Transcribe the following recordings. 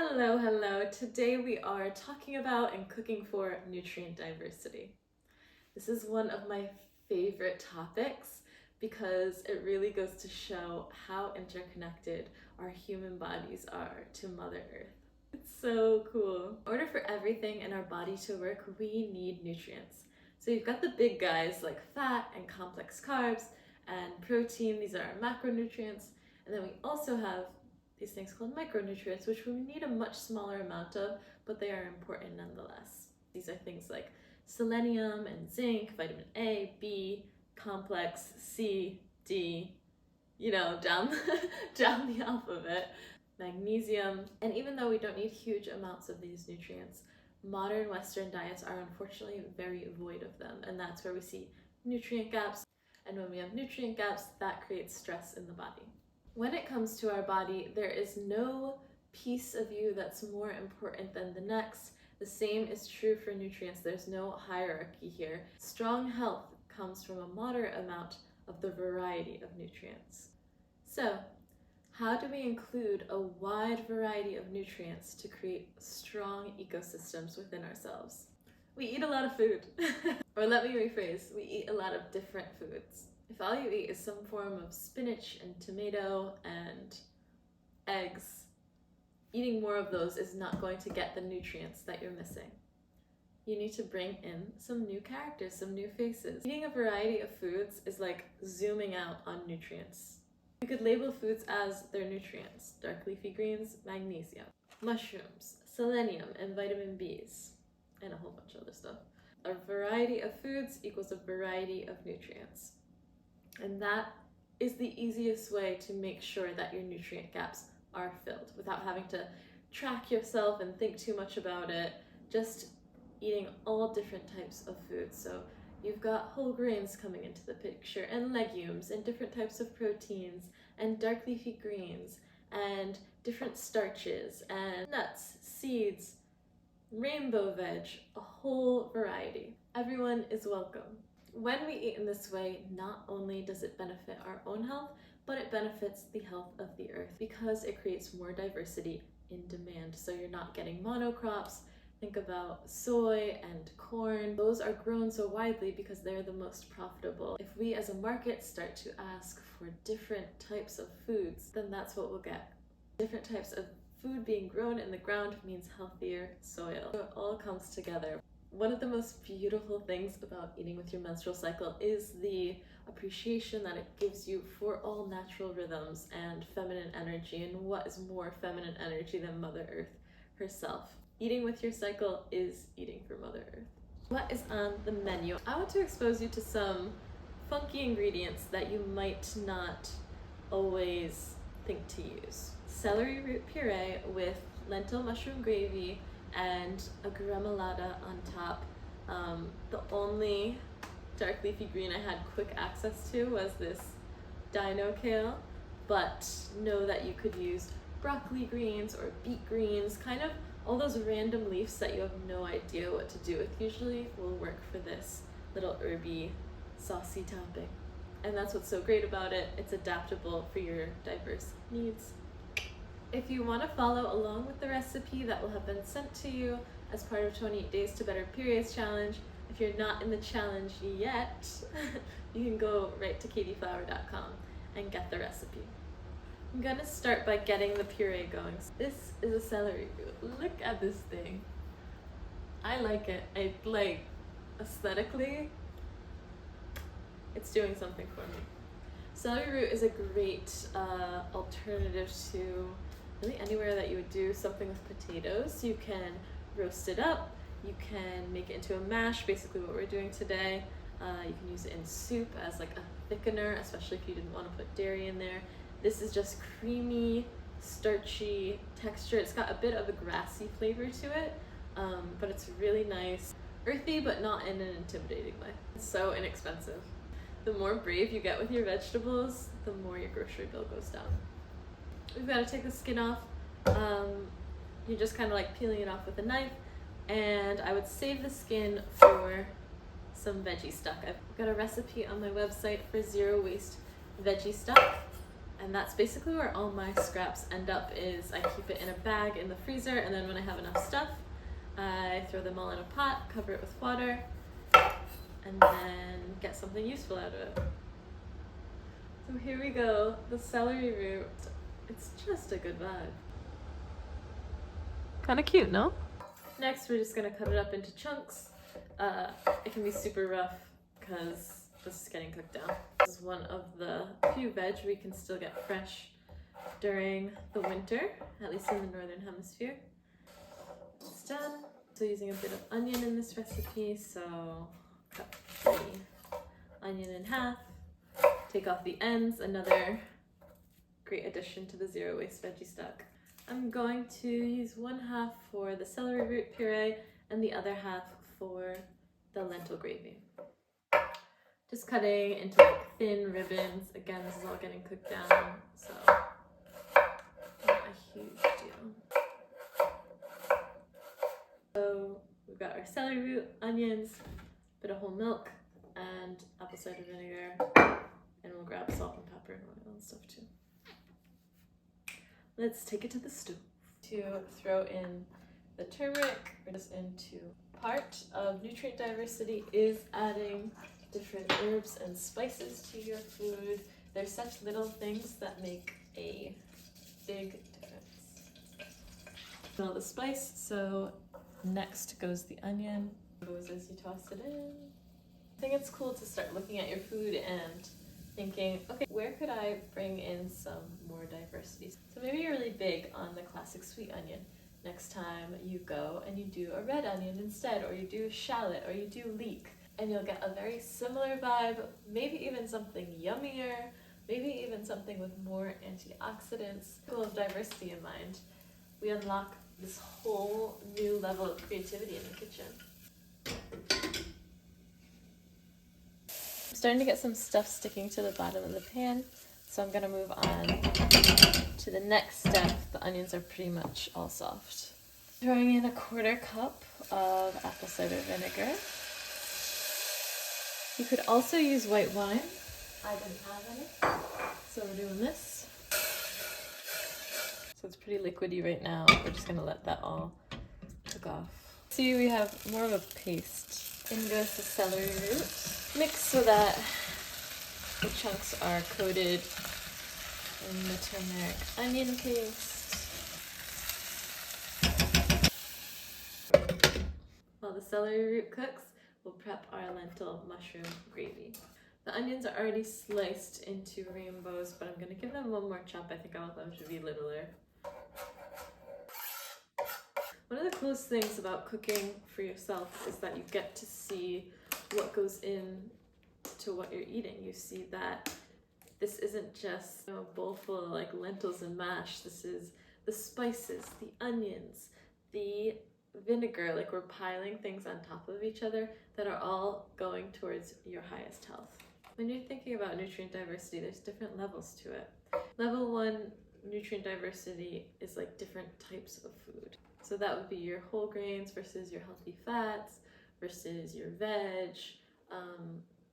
Hello, hello. Today we are talking about and cooking for nutrient diversity. This is one of my favorite topics because it really goes to show how interconnected our human bodies are to Mother Earth. It's so cool. In order for everything in our body to work, we need nutrients. So you've got the big guys like fat and complex carbs and protein. These are our macronutrients. And then we also have these things called micronutrients, which we need a much smaller amount of, but they are important nonetheless. These are things like selenium and zinc, vitamin A, B, complex, C, D, down, down the alphabet, magnesium. And even though we don't need huge amounts of these nutrients, modern Western diets are unfortunately very void of them. And that's where we see nutrient gaps. And when we have nutrient gaps, that creates stress in the body. When it comes to our body, there is no piece of you that's more important than the next. The same is true for nutrients. There's no hierarchy here. Strong health comes from a moderate amount of the variety of nutrients. So, how do we include a wide variety of nutrients to create strong ecosystems within ourselves? We eat a lot of food. Or let me rephrase, we eat a lot of different foods. If all you eat is some form of spinach and tomato and eggs, eating more of those is not going to get the nutrients that you're missing. You need to bring in some new characters, some new faces. Eating a variety of foods is like zooming out on nutrients. You could label foods as their nutrients: dark leafy greens, magnesium, mushrooms, selenium, and vitamin Bs, and a whole bunch of other stuff. A variety of foods equals a variety of nutrients. And that is the easiest way to make sure that your nutrient gaps are filled without having to track yourself and think too much about it. Just eating all different types of foods. So you've got whole grains coming into the picture, and legumes, and different types of proteins, and dark leafy greens, and different starches, and nuts, seeds, rainbow veg, a whole variety. Everyone is welcome. When we eat in this way, not only does it benefit our own health, but it benefits the health of the earth because it creates more diversity in demand. So you're not getting monocrops. Think about soy and corn. Those are grown so widely because they're the most profitable. If we as a market start to ask for different types of foods, then that's what we'll get. Different types of food being grown in the ground means healthier soil. So it all comes together. One of the most beautiful things about eating with your menstrual cycle is the appreciation that it gives you for all natural rhythms and feminine energy. And what is more feminine energy than Mother Earth herself? Eating with your cycle is eating for Mother Earth. What is on the menu? I want to expose you to some funky ingredients that you might not always think to use. Celery root puree with lentil mushroom gravy and a gremolata on top. The only dark leafy green I had quick access to was this dino kale, but know that you could use broccoli greens or beet greens, kind of all those random leaves that you have no idea what to do with usually will work for this little herby, saucy topping. And that's what's so great about it. It's adaptable for your diverse needs. If you want to follow along with the recipe that will have been sent to you as part of 28 Days to Better Periods Challenge, if you're not in the challenge yet, you can go right to katieflower.com and get the recipe. I'm going to start by getting the puree going. This is a celery root. Look at this thing. I like it. Aesthetically, it's doing something for me. Celery root is a great alternative to really anywhere that you would do something with potatoes. You can roast it up, you can make it into a mash, basically what we're doing today. You can use it in soup as like a thickener, especially if you didn't want to put dairy in there. This is just creamy, starchy texture. It's got a bit of a grassy flavor to it, but it's really nice. Earthy, but not in an intimidating way. It's so inexpensive. The more brave you get with your vegetables, the more your grocery bill goes down. We've got to take the skin off. You're just kind of like peeling it off with a knife, and I would save the skin for some veggie stock. I've got a recipe on my website for zero waste veggie stock. And that's basically where all my scraps end up. Is I keep it in a bag in the freezer, and then when I have enough stuff, I throw them all in a pot, cover it with water, and then get something useful out of it. So here we go, the celery root. It's just a good vibe. Kind of cute, no? Next, we're just gonna cut it up into chunks. It can be super rough because this is getting cooked down. This is one of the few veg we can still get fresh during the winter, at least in the northern hemisphere. It's done. So using a bit of onion in this recipe, so cut the onion in half, take off the ends, another great addition to the zero waste veggie stock. I'm going to use one half for the celery root puree and the other half for the lentil gravy. Just cutting into like thin ribbons. Again, this is all getting cooked down, so not a huge deal. So we've got our celery root, onions, a bit of whole milk, and apple cider vinegar, and we'll grab salt and pepper and oil and stuff too. Let's take it to the stove. To throw in the turmeric, just into part of nutrient diversity is adding different herbs and spices to your food. They're such little things that make a big difference. Smell the spice, so next goes the onion. Goes as you toss it in. I think it's cool to start looking at your food and thinking, okay, where could I bring in some more diversity? So maybe you're really big on the classic sweet onion. Next time you go and you do a red onion instead, or you do shallot, or you do leek, and you'll get a very similar vibe, maybe even something yummier, maybe even something with more antioxidants. Full of diversity in mind, we unlock this whole new level of creativity in the kitchen. I'm starting to get some stuff sticking to the bottom of the pan, so I'm gonna move on to the next step. The onions are pretty much all soft. Throwing in a 1/4 cup of apple cider vinegar. You could also use white wine. I didn't have any, so we're doing this. So it's pretty liquidy right now. We're just gonna let that all cook off. See, we have more of a paste. In goes the celery root. Mix so that the chunks are coated in the turmeric onion paste. While the celery root cooks, we'll prep our lentil mushroom gravy. The onions are already sliced into rainbows, but I'm going to give them one more chop. I think I want them to be littler. One of the coolest things about cooking for yourself is that you get to see what goes into what you're eating. You see that this isn't just a bowl full of like lentils and mash. This is the spices, the onions, the vinegar, like we're piling things on top of each other that are all going towards your highest health. When you're thinking about nutrient diversity, there's different levels to it. Level 1 nutrient diversity is like different types of food. So that would be your whole grains versus your healthy fats versus your veg,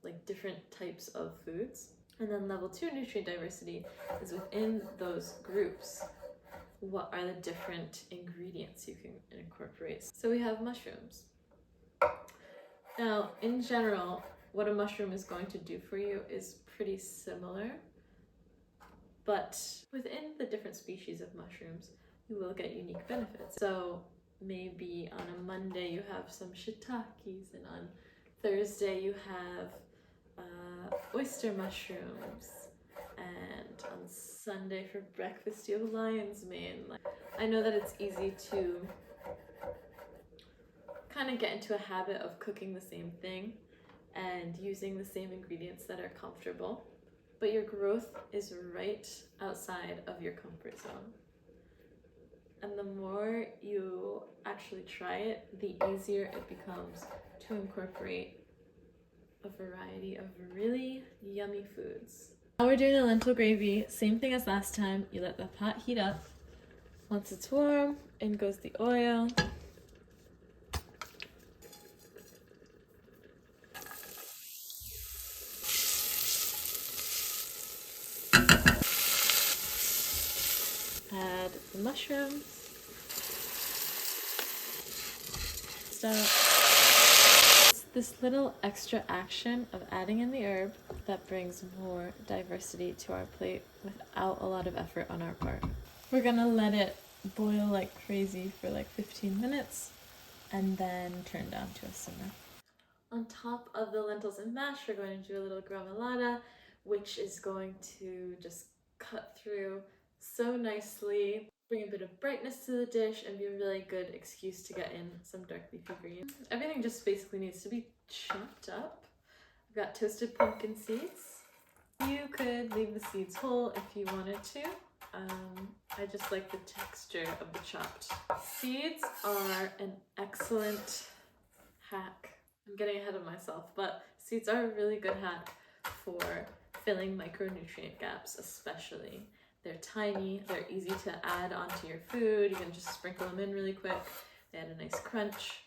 like different types of foods. And then level 2 nutrient diversity is within those groups. What are the different ingredients you can incorporate? So we have mushrooms. Now, in general, what a mushroom is going to do for you is pretty similar, but within the different species of mushrooms, you will get unique benefits. So maybe on a Monday you have some shiitakes, and on Thursday you have oyster mushrooms, and on Sunday for breakfast you have lion's mane. I know that it's easy to kind of get into a habit of cooking the same thing and using the same ingredients that are comfortable, but your growth is right outside of your comfort zone. And the more you actually try it, the easier it becomes to incorporate a variety of really yummy foods. Now we're doing the lentil gravy, same thing as last time. You let the pot heat up. Once it's warm, in goes the oil. the mushrooms. So this little extra action of adding in the herb that brings more diversity to our plate without a lot of effort on our part. We're gonna let it boil like crazy for like 15 minutes and then turn down to a simmer. On top of the lentils and mash, we're going to do a little gremolata, which is going to just cut through so nicely, bring a bit of brightness to the dish, and be a really good excuse to get in some dark leafy greens. Everything just basically needs to be chopped up. I've got toasted pumpkin seeds. You could leave the seeds whole if you wanted to. I just like the texture of the chopped. Seeds are an excellent hack. I'm getting ahead of myself, but seeds are a really good hack for filling micronutrient gaps, especially. They're tiny, they're easy to add onto your food. You can just sprinkle them in really quick. They add a nice crunch,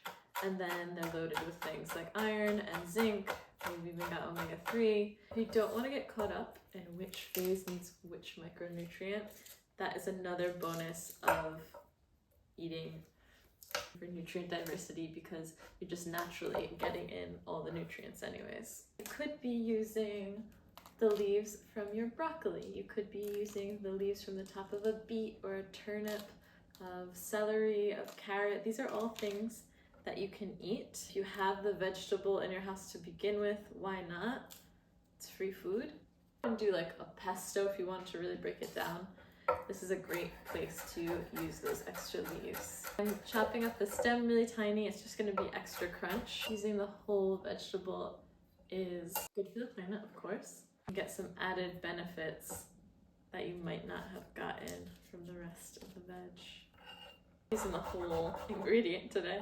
and then they're loaded with things like iron and zinc. We've even got omega-3. If you don't want to get caught up in which phase needs which micronutrient, that is another bonus of eating for nutrient diversity, because you're just naturally getting in all the nutrients anyways. You could be using the leaves from your broccoli. You could be using the leaves from the top of a beet or a turnip, of celery, of carrot. These are all things that you can eat. If you have the vegetable in your house to begin with, why not? It's free food. You can do like a pesto if you want to really break it down. This is a great place to use those extra leaves. I'm chopping up the stem really tiny. It's just going to be extra crunch. Using the whole vegetable is good for the planet, of course. You get some added benefits that you might not have gotten from the rest of the veg. Using the whole ingredient today.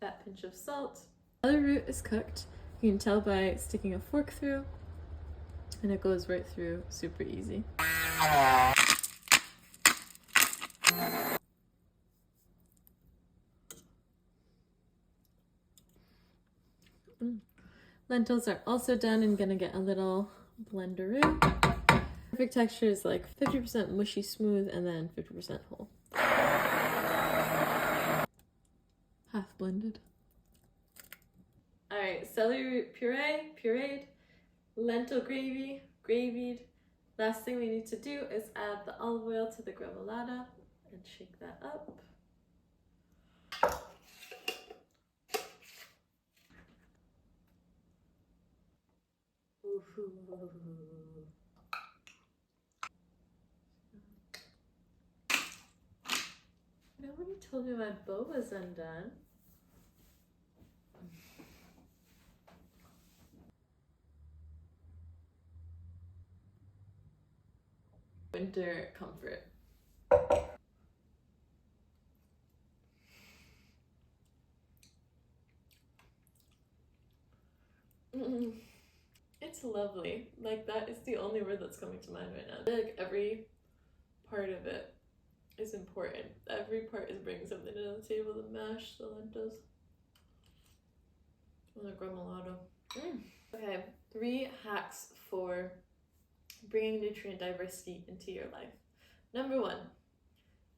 That pinch of salt. The other root is cooked. You can tell by sticking a fork through, and it goes right through super easy. Lentils are also done and gonna get a little blenderoo. Perfect texture is like 50% mushy smooth and then 50% whole. Half blended. Alright, celery root puree, pureed, lentil gravy, gravied. Last thing we need to do is add the olive oil to the gremolata and shake that up. Ooh. Nobody told me my bow was undone. Winter comfort. It's lovely. Like, that is the only word that's coming to mind right now. I feel like every part of it is important. Every part is bringing something to the table. The mash, the lentils, and the gremolata. Okay, 3 hacks for bringing nutrient diversity into your life. Number 1,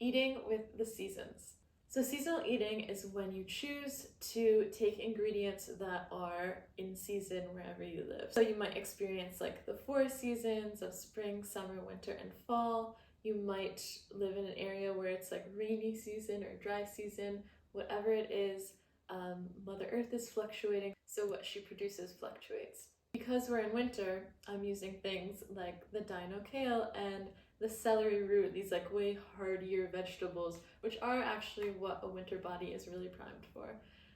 eating with the seasons. So seasonal eating is when you choose to take ingredients that are in season wherever you live. So you might experience like the 4 seasons of spring, summer, winter, and fall. You might live in an area where it's like rainy season or dry season. Whatever it is, Mother Earth is fluctuating, so what she produces fluctuates. Because we're in winter, I'm using things like the dino kale and the celery root, these like way hardier vegetables, which are actually what a winter body is really primed for.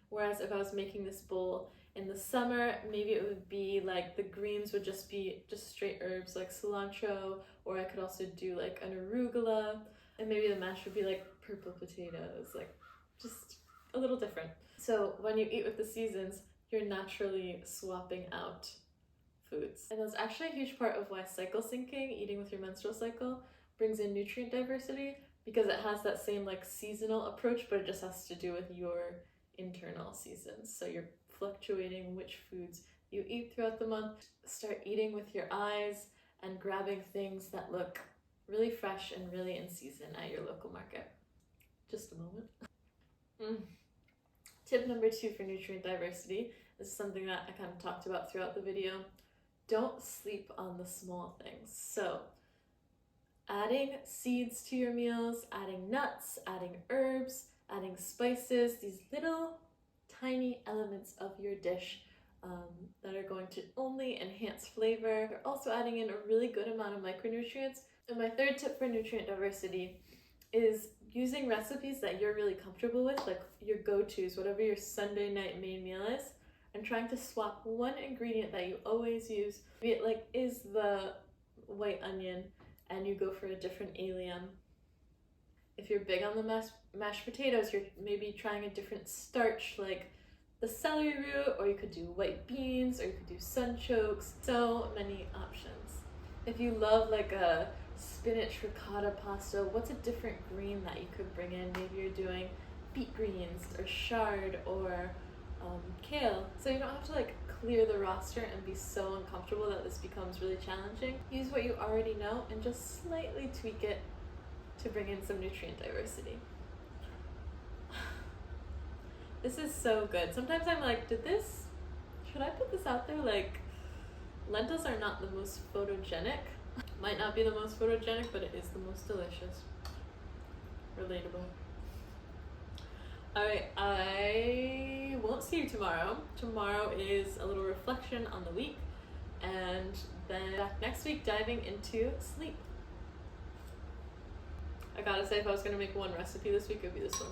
Whereas if I was making this bowl in the summer, maybe it would be like the greens would just be just straight herbs like cilantro, or I could also do like an arugula, and maybe the mash would be like purple potatoes, like just a little different. So when you eat with the seasons, you're naturally swapping out foods. And that's actually a huge part of why cycle syncing, eating with your menstrual cycle, brings in nutrient diversity, because it has that same like seasonal approach, but it just has to do with your internal seasons. So you're fluctuating which foods you eat throughout the month. Start eating with your eyes and grabbing things that look really fresh and really in season at your local market. Just a moment. Tip number 2 for nutrient diversity, this is something that I kind of talked about throughout the video. Don't sleep on the small things. So adding seeds to your meals, adding nuts, adding herbs, adding spices, these little tiny elements of your dish that are going to only enhance flavor. You're also adding in a really good amount of micronutrients. And my third tip for nutrient diversity is using recipes that you're really comfortable with, like your go-tos, whatever your Sunday night main meal is, and trying to swap one ingredient that you always use. Maybe it like is the white onion and you go for a different allium. If you're big on the mashed potatoes, you're maybe trying a different starch like the celery root, or you could do white beans, or you could do sunchokes. So many options. If you love like a spinach ricotta pasta, what's a different green that you could bring in? Maybe you're doing beet greens or chard or kale. So you don't have to like clear the roster and be so uncomfortable that this becomes really challenging. Use what you already know and just slightly tweak it to bring in some nutrient diversity. This is so good. Sometimes I'm like, should I put this out there? Like, lentils are not the most photogenic. Might not be the most photogenic, but it is the most delicious. Relatable. Alright, I won't see you tomorrow. Tomorrow is a little reflection on the week, and then back next week diving into sleep. I gotta say, if I was gonna make one recipe this week, it would be this one.